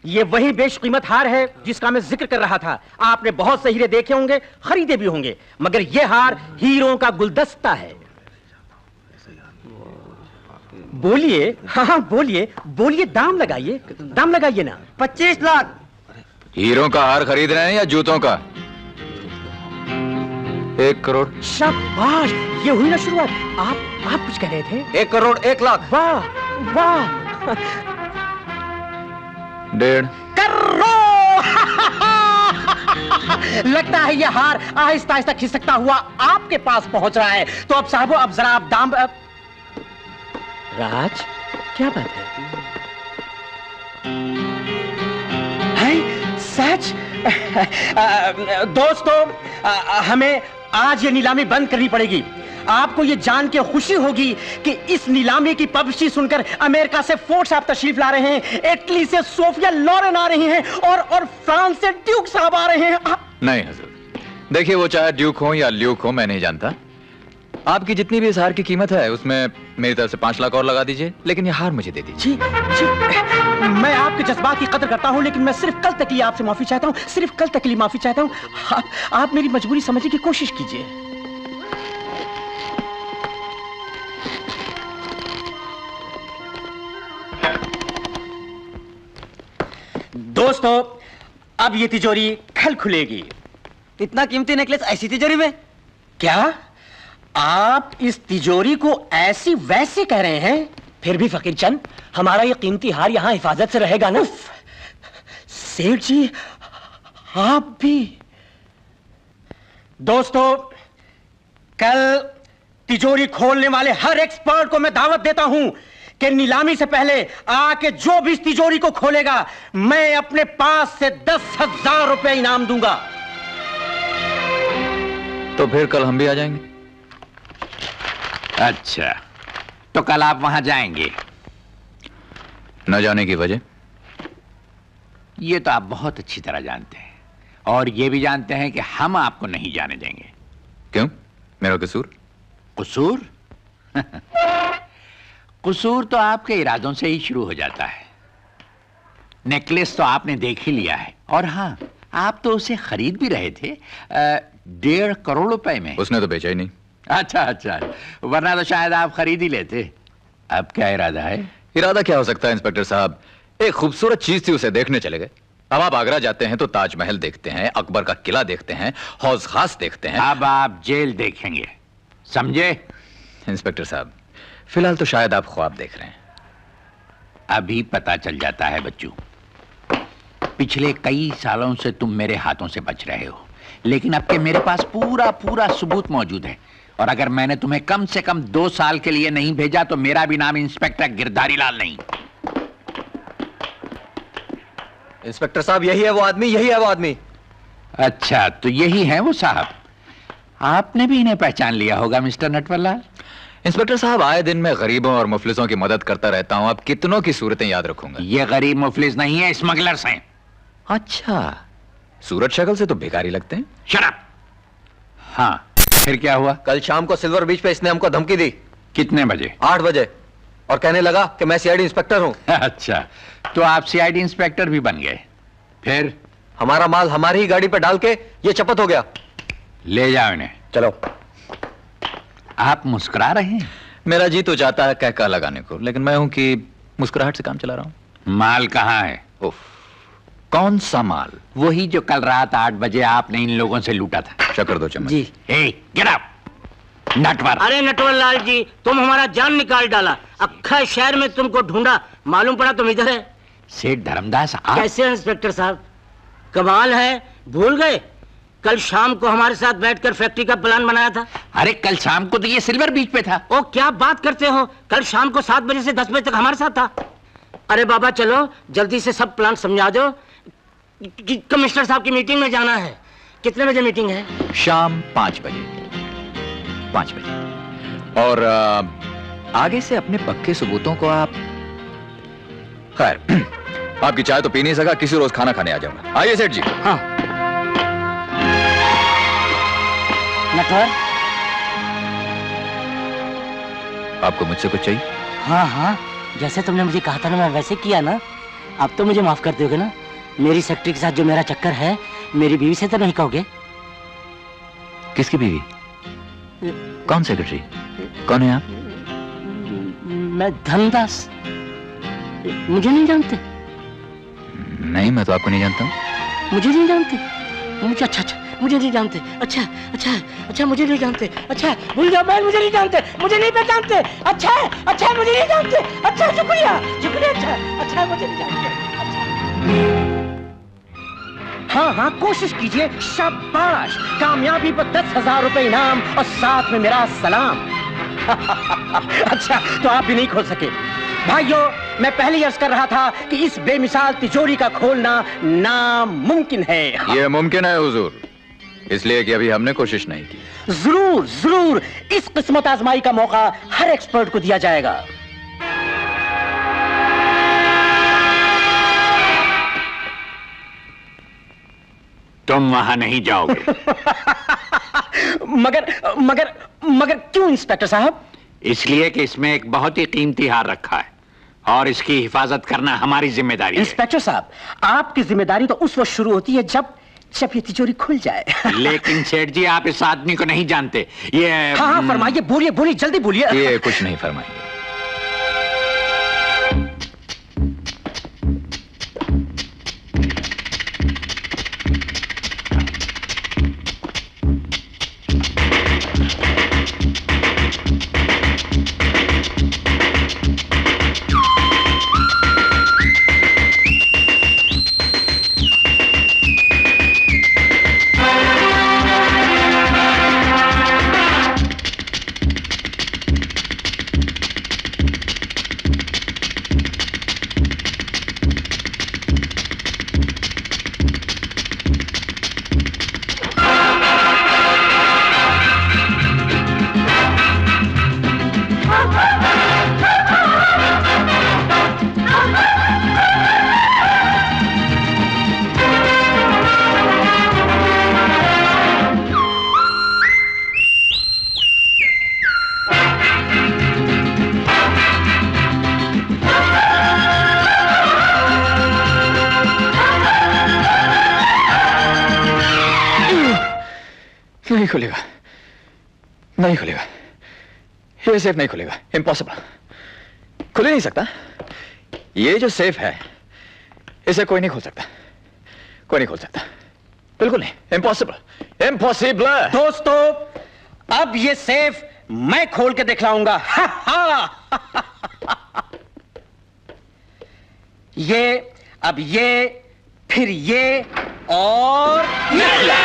ये वही बेशकीमत हार है जिसका मैं जिक्र कर रहा था। आपने बहुत से हीरे देखे होंगे, खरीदे भी होंगे, मगर ये हार हीरों का गुलदस्ता है। बोलिए, हाँ बोलिए बोलिए, दाम लगाइए ना। 25 लाख। हीरों का हार खरीद रहे हैं या जूतों का? 1 करोड़। शाबाश, ये हुई ना शुरुआत। आप कुछ कह रहे थे? 1 करोड़ 1 लाख। वाह वाह। 1.5 करोड़। लगता है ये हार आहिस्ता आहिस्ता खिसकता हुआ आपके पास पहुंच रहा है। तो अब साहबो, अब जरा आप दाम। राज, क्या बात है सच? दोस्तों, हमें आज ये नीलामी बंद करनी पड़ेगी। आपको ये जान के खुशी होगी कि इस नीलामी की पब्लिसिटी सुनकर अमेरिका से फोर्ड साहब तशरीफ ला रहे हैं, इटली से सोफिया लॉरेन आ रही हैं और फ्रांस से ड्यूक साहब आ रहे हैं। नहीं हजरत, देखिए वो चाहे ड्यूक हो या ल्यूक हो, मैं नहीं जानता। आपकी जितनी भी इस हार की कीमत है उसमें मेरी तरफ से 5 लाख और लगा दीजिए, लेकिन ये हार मुझे दे दीजिए। जी, मैं आपके जज्बात की कदर करता हूं, लेकिन मैं सिर्फ कल तक के लिए आपसे माफी चाहता हूं, सिर्फ कल तक के लिए माफी चाहता हूं। आप मेरी मजबूरी समझने की कोशिश कीजिए। दोस्तों, अब ये तिजोरी कल खुलेगी। इतना कीमती नेकलेस ऐसी तिजोरी में? क्या आप इस तिजोरी को ऐसी वैसे कह रहे हैं? फिर भी फकीर चंद, हमारा ये कीमती हार यहां हिफाजत से रहेगा ना? सेठ जी, आप भी। दोस्तों, कल तिजोरी खोलने वाले हर एक्सपर्ट को मैं दावत देता हूं कि नीलामी से पहले आके जो भी इस तिजोरी को खोलेगा, मैं अपने पास से 10,000 रुपए इनाम दूंगा। तो फिर कल हम भी आ जाएंगे। अच्छा, तो कल आप वहां जाएंगे? न जाने की वजह? ये तो आप बहुत अच्छी तरह जानते हैं, और ये भी जानते हैं कि हम आपको नहीं जाने देंगे। क्यों? मेरा कसूर? कसूर? कसूर तो आपके इरादों से ही शुरू हो जाता है। नेकलेस तो आपने देख ही लिया है, और हाँ, आप तो उसे खरीद भी रहे थे 1.5 करोड़ रुपए में। उसने तो बेचा ही नहीं। अच्छा अच्छा, वरना तो शायद आप खरीद ही लेते। अब क्या इरादा है? इरादा क्या हो सकता है इंस्पेक्टर साहब? एक खूबसूरत चीज थी, उसे देखने चले गए। अब आप आगरा जाते हैं तो ताजमहल देखते हैं, अकबर का किला देखते हैं, हौज खास देखते हैं। अब आप जेल देखेंगे, समझे? इंस्पेक्टर साहब, फिलहाल तो शायद आप ख्वाब देख रहे हैं। अभी पता चल जाता है बच्चू। पिछले कई सालों से तुम मेरे हाथों से बच रहे हो, लेकिन अब के मेरे पास पूरा सबूत मौजूद है, और अगर मैंने तुम्हें कम से कम 2 साल के लिए नहीं भेजा तो मेरा भी नाम इंस्पेक्टर गिरधारी लाल नहीं। इंस्पेक्टर साहब, यही है वो आदमी। अच्छा, तो यही है वो साहब। आपने भी इन्हें पहचान लिया होगा मिस्टर नटवरलाल। इंस्पेक्टर साहब, आए दिन मैं गरीबों और मुफलिसों की मदद करता रहता हूं, अब कितनों की सूरतें याद रखूंगा। ये गरीब मुफलिस नहीं है, स्मगलर्स हैं। अच्छा, सूरत शक्ल से तो भिखारी लगते हैं। Shut up. हाँ, फिर क्या हुआ? कल शाम को सिल्वर बीच पे इसने हमको धमकी दी। कितने बजे? 8 बजे, और कहने लगा कि मैं सीआईडी इंस्पेक्टर हूं। अच्छा, तो आप सीआईडी इंस्पेक्टर भी बन गए। फिर? हमारा माल हमारी ही गाड़ी पे डाल के ये चपत हो गया। ले जाओ इन्हें। चलो। आप मुस्कुरा रहे हैं? मेरा जी तो चाहता है कहका लगाने को, लेकिन मैं हूं कि मुस्कुराहट से काम चला रहा हूं। माल कहां है? उफ, कौन सा माल? वही जो कल रात 8 बजे आपने इन लोगों से लूटा था। शक्कर 2 चम्मच। जी। Get up Natwar. अरे नटवर लाल जी, तुम हमारा जान निकाल डाला। अक्खा शहर में तुमको ढूंढा, मालूम पड़ा तुम इधर है। सेठ धर्मदास आप? कैसे इंस्पेक्टर साहब, कमाल है, भूल गए? कल शाम को हमारे साथ बैठकर फैक्ट्री का प्लान बनाया था। अरे कल शाम को तो ये सिल्वर बीच पे था। ओ क्या बात करते हो, कल शाम को 7 बजे से 10 बजे तक हमारे साथ था। अरे बाबा चलो, जल्दी से सब प्लान समझा दो। कमिश्नर साहब की मीटिंग में जाना है। कितने बजे मीटिंग है? शाम 5 बजे। 5 बजे। और आगे से अपने पक्के सबूतों को आप, खैर आपकी चाय तो पी नहीं सका, किसी रोज खाना खाने आ जाऊंगा। आइए सेठ जी। हाँ। नटवर, आपको मुझसे कुछ चाहिए? हाँ हाँ, जैसे तुमने मुझे कहा था ना, मैं वैसे किया ना। अब तो मुझे माफ कर दोगे ना? मेरी सेक्रेटरी के साथ जो मेरा चक्कर है, मेरी बीवी से तो नहीं कहोगे? किसकी बीवी? कौन सेक्रेटरी? कौन है आप? मैं धनदास। मुझे नहीं जानते? नहीं, मैं तो आपको नहीं जानता हूँ। मुझे नहीं जानते? मुझे अच्छा मुझे नहीं जानते। अच्छा मुझे नहीं जानते। अच्छा भूल जाओ बहन, मुझे नहीं जानते, मुझे नहीं पहचानते। अच्छा मुझे नहीं जानते। अच्छा शुक्रिया। अच्छा मुझे नहीं जानते। हाँ, कोशिश कीजिए। शाबाश, कामयाबी पर 10,000 रुपए इनाम और साथ में मेरा सलाम। अच्छा, तो आप भी नहीं खोल सके। भाइयों, मैं पहले ही अर्ज कर रहा था कि इस बेमिसाल तिजोरी का खोलना नामुमकिन है। ये मुमकिन है हुजूर, इसलिए कि अभी हमने कोशिश नहीं की। जरूर इस किस्मत आजमाई का मौका हर एक्सपर्ट को दिया जाएगा। तुम वहां नहीं जाओगे। मगर क्यों इंस्पेक्टर साहब? इसलिए कि इसमें एक बहुत ही कीमती हार रखा है और इसकी हिफाजत करना हमारी जिम्मेदारी है। इंस्पेक्टर साहब, आपकी जिम्मेदारी तो उस वक्त शुरू होती है जब ये तिजोरी खुल जाए। लेकिन सेठ जी, आप इस आदमी को नहीं जानते। ये हाँ, फरमाइए, बोलिए, जल्दी बोलिए। ये कुछ नहीं फरमाएंगे। नहीं खुलेगा, ये सेफ नहीं खुलेगा, इम्पॉसिबल, खुल ही नहीं सकता। ये जो सेफ है इसे कोई नहीं खोल सकता, बिल्कुल नहीं, इम्पॉसिबल। दोस्तों, अब ये सेफ मैं खोल के दिखलाऊंगा। ये, अब ये, फिर ये और ये।